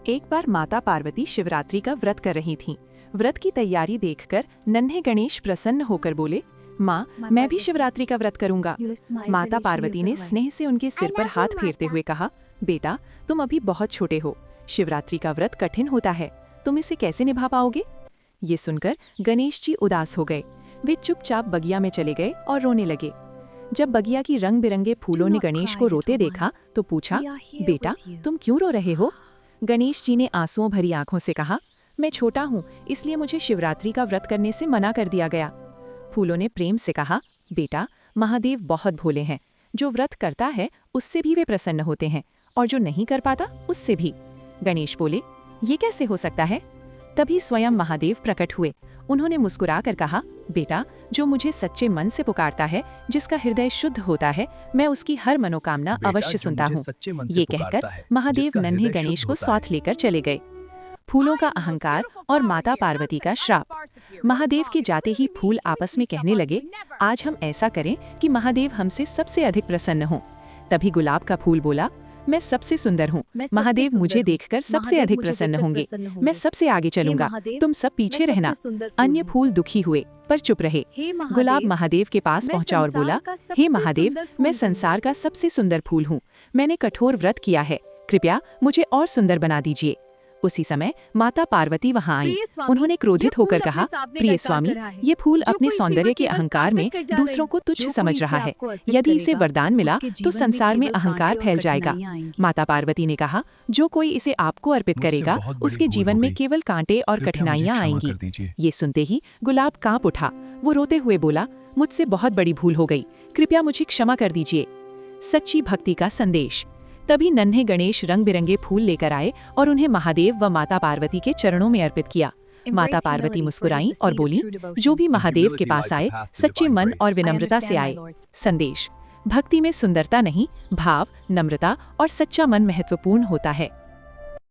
एक बार माता पार्वती शिवरात्रि का व्रत कर रही थीं। व्रत की तैयारी देखकर नन्हे गणेश प्रसन्न होकर बोले, माँ, मैं भी शिवरात्रि का व्रत करूंगा। माता पार्वती ने स्नेह से उनके सिर पर हाथ फेरते हुए कहा, बेटा, तुम अभी बहुत छोटे हो, शिवरात्रि का व्रत कठिन होता है, तुम इसे कैसे निभा पाओगे? ये सुनकर गणेश जी उदास हो गए। वे चुपचाप बगिया में चले गए और रोने लगे। जब बगिया की रंग बिरंगे फूलों ने गणेश को रोते देखा तो पूछा, बेटा, तुम क्यों रो रहे हो? गणेश जी ने आंसुओं भरी आंखों से कहा, मैं छोटा हूँ, इसलिए मुझे शिवरात्रि का व्रत करने से मना कर दिया गया। फूलों ने प्रेम से कहा, बेटा, महादेव बहुत भोले हैं, जो व्रत करता है उससे भी वे प्रसन्न होते हैं और जो नहीं कर पाता उससे भी। गणेश बोले, ये कैसे हो सकता है? तभी स्वयं महादेव प्रकट हुए। उन्होंने मुस्कुराकर कहा, बेटा, जो मुझे सच्चे मन से पुकारता है, जिसका हृदय शुद्ध होता है, मैं उसकी हर मनोकामना अवश्य सुनता हूँ। ये कहकर महादेव नन्हे गणेश को साथ लेकर चले गए। फूलों का अहंकार और माता पार्वती का श्राप। महादेव के जाते ही फूल आपस में कहने लगे, आज हम ऐसा करें कि महादेव हमसे सबसे अधिक प्रसन्न हों। तभी गुलाब का फूल बोला, मैं सबसे सुंदर हूँ, महादेव मुझे देखकर सबसे अधिक प्रसन्न होंगे, मैं सबसे आगे चलूंगा, तुम सब पीछे रहना। अन्य फूल दुखी हुए पर चुप रहे। गुलाब महादेव के पास पहुंचा और बोला, हे महादेव, मैं संसार का सबसे सुंदर फूल हूँ, मैंने कठोर व्रत किया है, कृपया मुझे और सुंदर बना दीजिए। उसी समय माता पार्वती वहां आई। उन्होंने क्रोधित होकर कहा, प्रिय स्वामी, ये फूल अपने सौंदर्य के अहंकार में दूसरों को तुच्छ समझ रहा है। यदि इसे वरदान मिला तो संसार में अहंकार फैल जाएगा। माता पार्वती ने कहा, जो कोई इसे आपको अर्पित करेगा उसके जीवन में केवल कांटे और कठिनाइयां आएंगी। ये सुनते ही गुलाब कांप उठा। वो रोते हुए बोला, मुझसे बहुत बड़ी भूल हो गई, कृपया मुझे क्षमा कर दीजिए। सच्ची भक्ति का संदेश। तभी नन्हे गणेश रंग बिरंगे फूल लेकर आए और उन्हें महादेव व माता पार्वती के चरणों में अर्पित किया। माता पार्वती मुस्कुराईं और बोली, जो भी महादेव के पास आए सच्चे मन और विनम्रता से आए। संदेश, भक्ति में सुंदरता नहीं, भाव, नम्रता और सच्चा मन महत्वपूर्ण होता है।